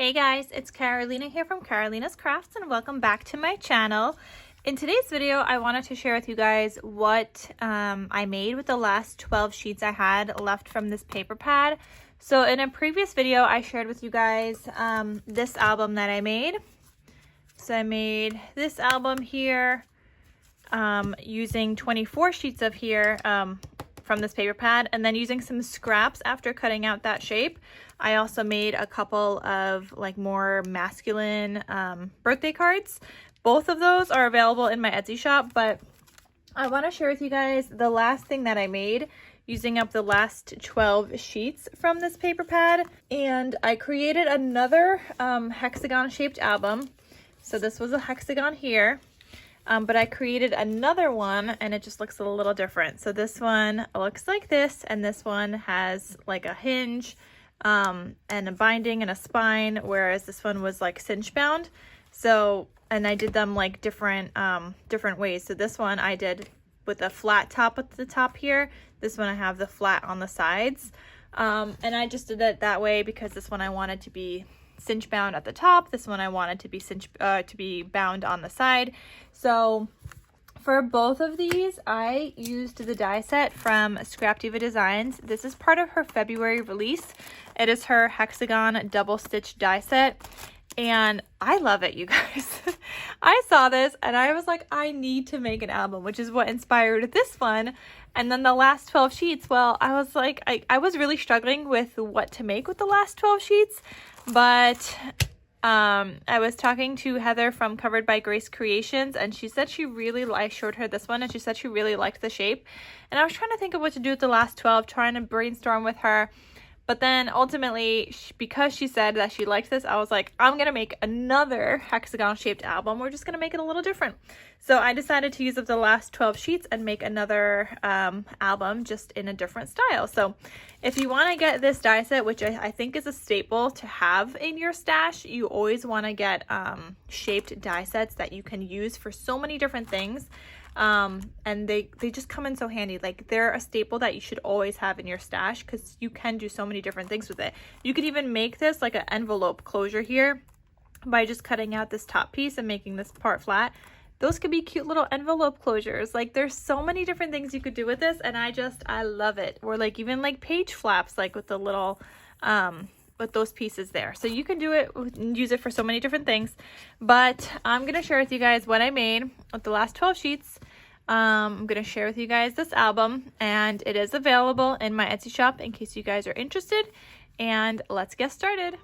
Hey guys, it's Carolina here from KarolinasKrafts and welcome back to my channel. In today's video, I wanted to share with you guys what I made with the last 12 sheets I had left from this paper pad. So in a previous video, I shared with you guys this album that I made. So I made this album here using 24 sheets of here from this paper pad, and then using some scraps after cutting out that shape. I also made a couple of like more masculine birthday cards. Both of those are available in my Etsy shop, but I want to share with you guys the last thing that I made using up the last 12 sheets from this paper pad. And I created another hexagon shaped album. So this was a hexagon here. But I created another one and it just looks a little different. So this one looks like this, and this one has like a hinge and a binding and a spine, whereas this one was like cinch bound. So, and I did them like different ways. So this one I did with a flat top at the top here. This one I have the flat on the sides. And I just did it that way because this one I wanted to be cinch bound at the top. This one I wanted to be bound on the side. So for both of these, I used the die set from Scrap Diva Designs. This is part of her February release. It is her hexagon double stitch die set, and I love it, you guys. I saw this and I was like, I need to make an album, which is what inspired this one. And then the last 12 sheets, well, I was like, I was really struggling with what to make with the last 12 sheets, but I was talking to Heather from Covered by Grace Creations, and she said I showed her this one and she said she really liked the shape. And I was trying to think of what to do with the last 12, trying to brainstorm with her. But then ultimately, because she said that she liked this, I was like, I'm going to make another hexagon shaped album. We're just going to make it a little different. So I decided to use up the last 12 sheets and make another album just in a different style. So if you want to get this die set, which I think is a staple to have in your stash, you always want to get shaped die sets that you can use for so many different things. And they just come in so handy. Like, they're a staple that you should always have in your stash because you can do so many different things with it. You could even make this like an envelope closure here by just cutting out this top piece and making this part flat. Those could be cute little envelope closures. Like, there's so many different things you could do with this, and I love it. Or like even like page flaps, like with the little with those pieces there. So you can do it, use it for so many different things. But I'm gonna share with you guys what I made with the last 12 sheets. I'm gonna share with you guys this album, and it is available in my Etsy shop in case you guys are interested. And let's get started.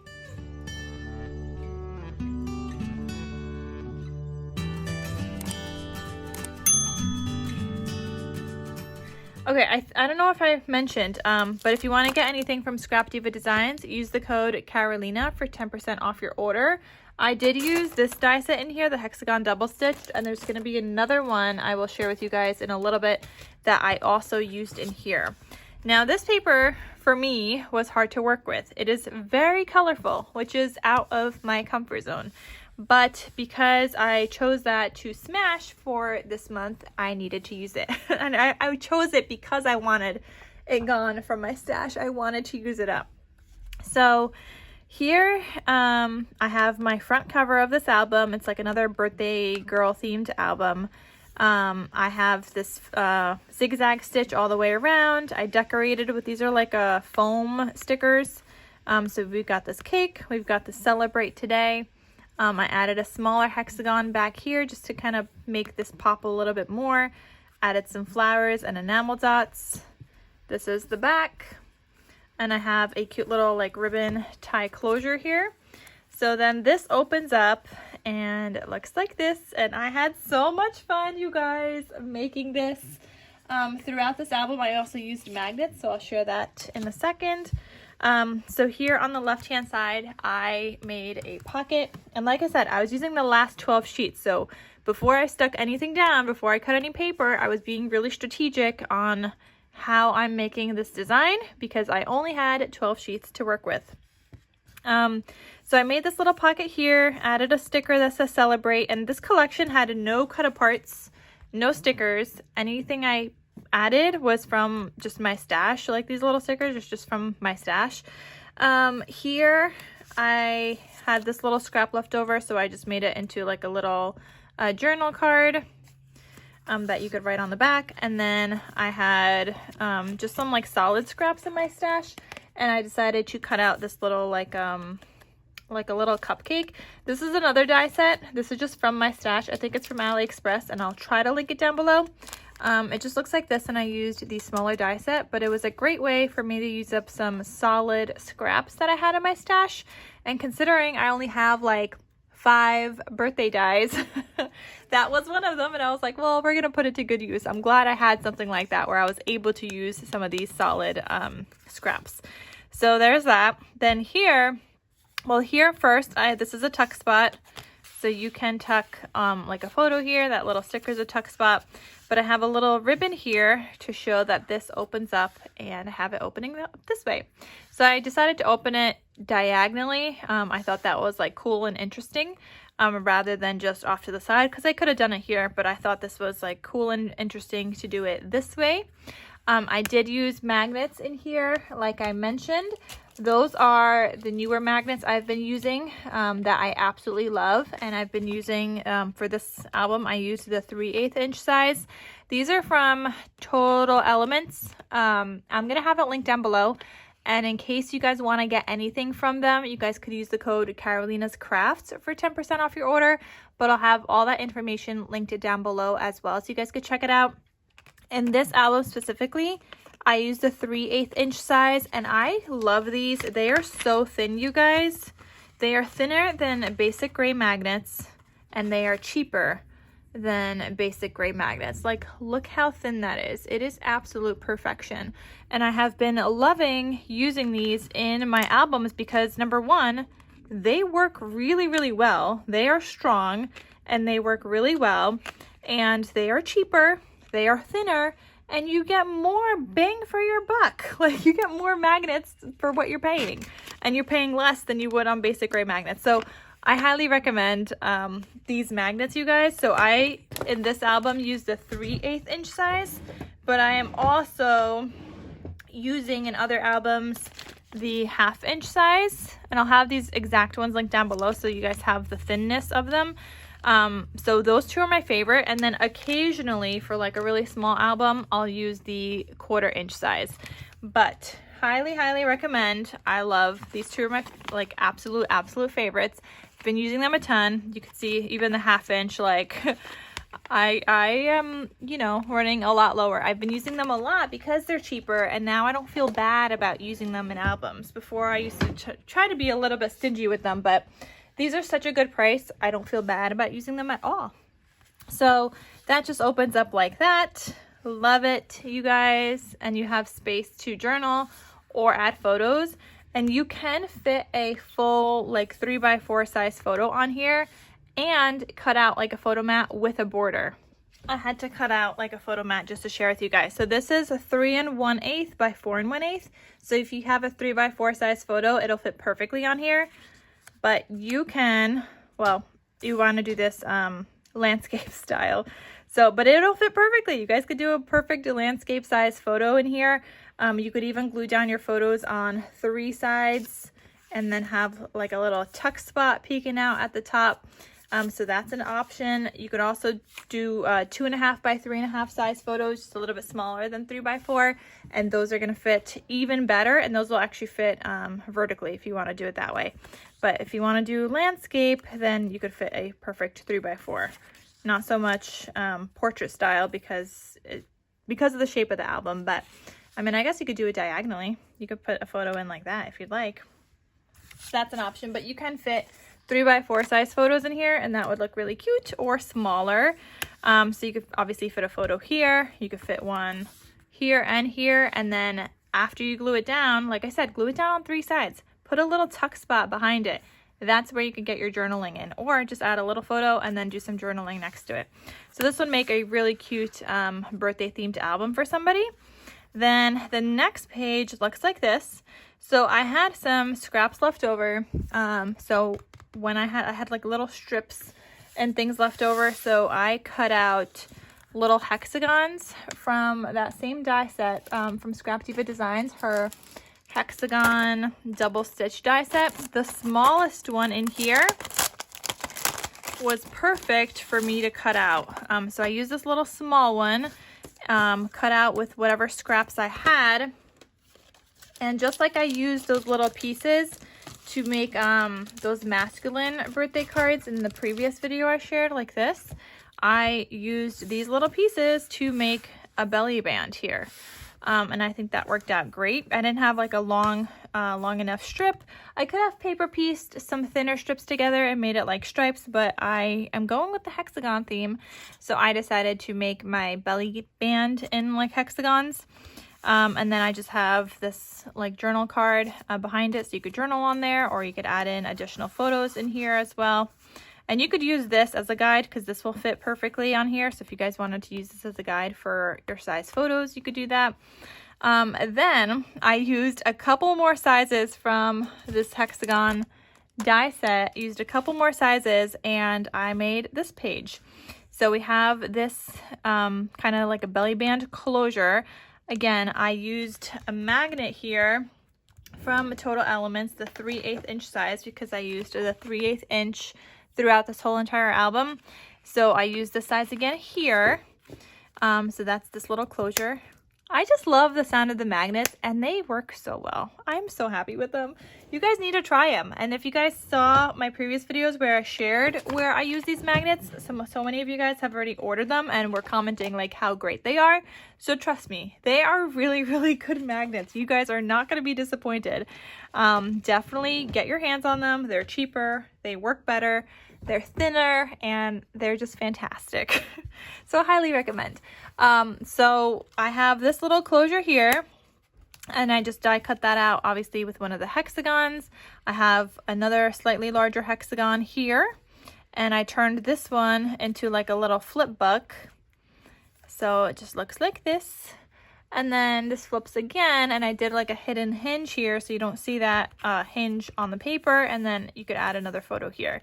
Okay, I don't know if I mentioned, but if you want to get anything from Scrap Diva Designs, use the code Carolina for 10% off your order. I did use this die set in here, the hexagon double stitched, and there's going to be another one I will share with you guys in a little bit that I also used in here. Now, this paper for me was hard to work with. It is very colorful, which is out of my comfort zone. But because I chose that to smash for this month, I needed to use it. And I chose it because I wanted it gone from my stash. I wanted to use it up. So here I have my front cover of this album. It's like another birthday girl themed album. I have this zigzag stitch all the way around. I decorated with, these are like foam stickers. So we've got this cake. We've got the celebrate today. I added a smaller hexagon back here just to kind of make this pop a little bit more. Added some flowers and enamel dots. This is the back. And I have a cute little like ribbon tie closure here. So then this opens up and it looks like this. And I had so much fun, you guys, making this. Throughout this album, I also used magnets, so I'll share that in a second. So here on the left hand side, I made a pocket, and like I said, I was using the last 12 sheets. So before I stuck anything down, before I cut any paper, I was being really strategic on how I'm making this design because I only had 12 sheets to work with. So I made this little pocket here, added a sticker that says celebrate, and this collection had no cut aparts, no stickers. Anything I added was from just my stash. So like these little stickers is just from my stash. Here I had this little scrap left over, so I just made it into like a little journal card that you could write on the back. And then I had just some like solid scraps in my stash, and I decided to cut out this little like a little cupcake. This is another die set. This is just from my stash. I think it's from AliExpress, and I'll try to link it down below. It just looks like this, and I used the smaller die set, but it was a great way for me to use up some solid scraps that I had in my stash. And considering I only have like 5 birthday dies, that was one of them, and I was like, well, we're gonna put it to good use. I'm glad I had something like that where I was able to use some of these solid scraps. So there's that. Then here, well, here first, this is a tuck spot. So you can tuck like a photo here. That little sticker is a tuck spot. But I have a little ribbon here to show that this opens up, and I have it opening up this way. So I decided to open it diagonally. I thought that was like cool and interesting rather than just off to the side, because I could have done it here, but I thought this was like cool and interesting to do it this way. I did use magnets in here, like I mentioned. Those are the newer magnets I've been using that I absolutely love. And I've been using, for this album, I used the 3/8 inch size. These are from Total Elements. I'm going to have it linked down below. And in case you guys want to get anything from them, you guys could use the code KarolinasKrafts for 10% off your order. But I'll have all that information linked down below as well, so you guys could check it out. In this album specifically, I used the 3/8 inch size, and I love these. They are so thin, you guys. They are thinner than basic gray magnets, and they are cheaper than basic gray magnets. Like, look how thin that is. It is absolute perfection. And I have been loving using these in my albums because, number one, they work really, really well. They are strong, and they work really well, and they are cheaper. They are thinner, and you get more bang for your buck. Like, you get more magnets for what you're paying, and you're paying less than you would on basic gray magnets. So I highly recommend these magnets, you guys. So I, in this album, used the 3/8 inch size, but I am also using in other albums the 1/2 inch size, and I'll have these exact ones linked down below so you guys have the thinness of them. So those two are my favorite, and then occasionally for like a really small album, I'll use the 1/4 inch size. But highly recommend. I love these two, are my like absolute favorites. Been using them a ton. You can see even the 1/2 inch, like I am, you know, running a lot lower. I've been using them a lot because they're cheaper, and now I don't feel bad about using them in albums. Before I used to try to be a little bit stingy with them, but these are such a good price. I don't feel bad about using them at all. So that just opens up like that. Love it, you guys. And you have space to journal or add photos. And you can fit a full like 3x4 size photo on here and cut out like a photo mat with a border. I had to cut out like a photo mat just to share with you guys. So this is a 3 1/8 by 4 1/8. So if you have a 3x4 size photo, it'll fit perfectly on here. But you can, well, you want to do this landscape style. So, but it'll fit perfectly. You guys could do a perfect landscape size photo in here. You could even glue down your photos on 3 sides and then have like a little tuck spot peeking out at the top. So that's an option. You could also do 2.5 by 3.5 size photos, just a little bit smaller than 3x4, and those are going to fit even better, and those will actually fit vertically if you want to do it that way. But if you want to do landscape, then you could fit a perfect 3x4. Not so much portrait style because of the shape of the album, but I mean, I guess you could do it diagonally. You could put a photo in like that if you'd like. That's an option, but you can fit 3x4 size photos in here, and that would look really cute, or smaller. So you could obviously fit a photo here. You could fit one here, and then after you glue it down, like I said, glue it down on 3 sides. Put a little tuck spot behind it. That's where you can get your journaling in, or just add a little photo and then do some journaling next to it. So this would make a really cute birthday themed album for somebody. Then the next page looks like this. So I had some scraps left over. So when I had like little strips and things left over, so I cut out little hexagons from that same die set from Scrap Diva Designs, her Hexagon double stitch die set. The smallest one in here was perfect for me to cut out. So I used this little small one, cut out with whatever scraps I had. And just like I used those little pieces to make those masculine birthday cards in the previous video I shared like this, I used these little pieces to make a belly band here. And I think that worked out great. I didn't have like a long enough strip. I could have paper pieced some thinner strips together and made it like stripes, but I am going with the hexagon theme. So I decided to make my belly band in like hexagons. And then I just have this like journal card behind it, so you could journal on there, or you could add in additional photos in here as well. And you could use this as a guide because this will fit perfectly on here. So if you guys wanted to use this as a guide for your size photos, you could do that. Then I used a couple more sizes from this hexagon die set, used a couple more sizes, and I made this page. So we have this kind of like a belly band closure. Again, I used a magnet here from Total Elements, the 3/8 inch size, because I used the 3/8 inch throughout this whole entire album. So I used the size again here. So that's this little closure. I just love the sound of the magnets, and they work so well. I'm so happy with them. You guys need to try them. And if you guys saw my previous videos where I shared where I use these magnets, so many of you guys have already ordered them and were commenting like how great they are. So trust me, they are really, really good magnets. You guys are not going to be disappointed. Definitely get your hands on them. They're cheaper, they work better, they're thinner, and they're just fantastic. So I highly recommend. So I have this little closure here, and I just die cut that out obviously with one of the hexagons. I have another slightly larger hexagon here, and I turned this one into like a little flip book. So it just looks like this. And then this flips again, and I did like a hidden hinge here so you don't see that hinge on the paper, and then you could add another photo here.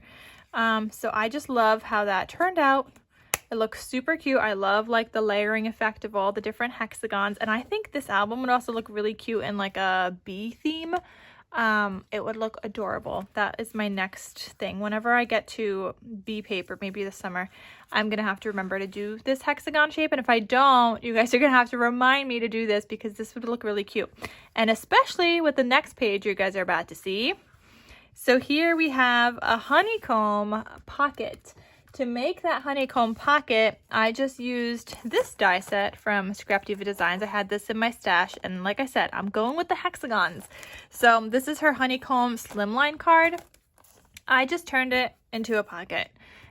So I just love how that turned out. It looks super cute. I love like the layering effect of all the different hexagons, and I think this album would also look really cute in like a bee theme. It would look adorable. That is my next thing. Whenever I get to bee paper, maybe this summer, I'm gonna have to remember to do this hexagon shape, and if I don't, you guys are gonna have to remind me to do this because this would look really cute, and especially with the next page you guys are about to see. So here we have a honeycomb pocket. To make that honeycomb pocket, I just used this die set from Scrap Diva Designs. I had this in my stash, and like I said, I'm going with the hexagons. So this is her honeycomb slimline card. I just turned it into a pocket,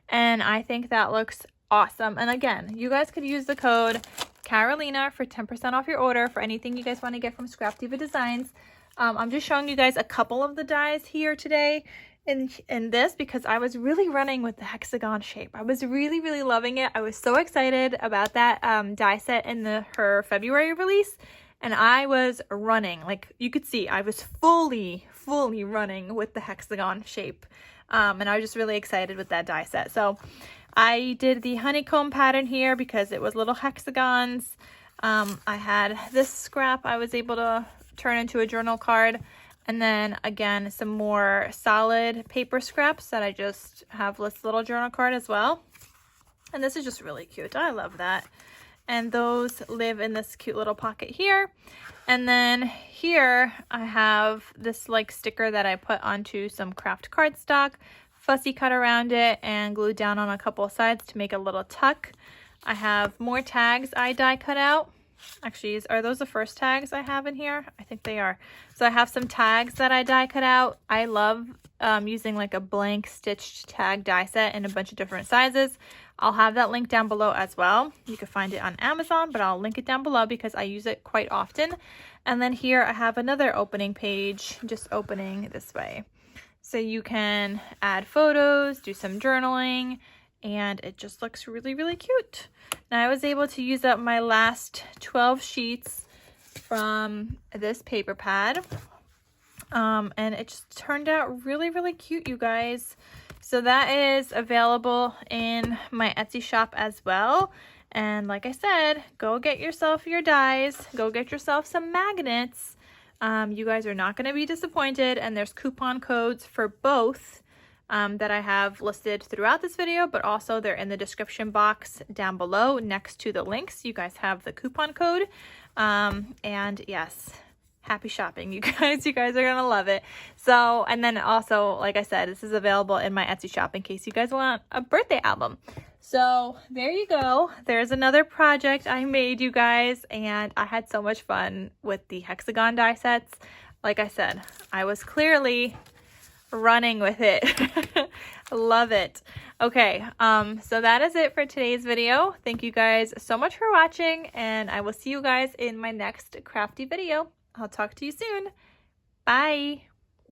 and I think that looks awesome. And again, you guys could use the code Carolina for 10% off your order for anything you guys want to get from Scrap Diva Designs. I'm just showing you guys a couple of the dies here today in this because I was really running with the hexagon shape. I was really, really loving it. I was so excited about that die set in her February release, and I was running. Like you could see, I was fully running with the hexagon shape, and I was just really excited with that die set. So I did the honeycomb pattern here because it was little hexagons. I had this scrap I was able to turn into a journal card, and then again some more solid paper scraps that I just have this little journal card as well. And this is just really cute. I love that. And those live in this cute little pocket here. And then here I have this like sticker that I put onto some craft cardstock, fussy cut around it, and glued down on a couple of sides to make a little tuck. I have more tags I die cut out. Actually, are those the first tags I have in here? I think they are. So I have some tags that I die cut out. I love using like a blank stitched tag die set in a bunch of different sizes. I'll have that link down below as well. You can find it on Amazon, but I'll link it down below because I use it quite often. And then here I have another opening page, just opening this way. So you can add photos, do some journaling, and it just looks really, really cute. Now I was able to use up my last 12 sheets from this paper pad. And it just turned out really, really cute, you guys. So that is available in my Etsy shop as well. And like I said, go get yourself your dies, go get yourself some magnets. You guys are not going to be disappointed, and there's coupon codes for both that I have listed throughout this video, but also they're in the description box down below next to the links. You guys have the coupon code, and yes, happy shopping, you guys. You guys are gonna love it. So, and then also, like I said, this is available in my Etsy shop in case you guys want a birthday album. So there you go. There's another project I made, you guys, and I had so much fun with the Hexagon die sets. Like I said, I was clearly running with it. Love it. Okay, so that is it for today's video. Thank you guys so much for watching, and I will see you guys in my next crafty video. I'll talk to you soon. Bye.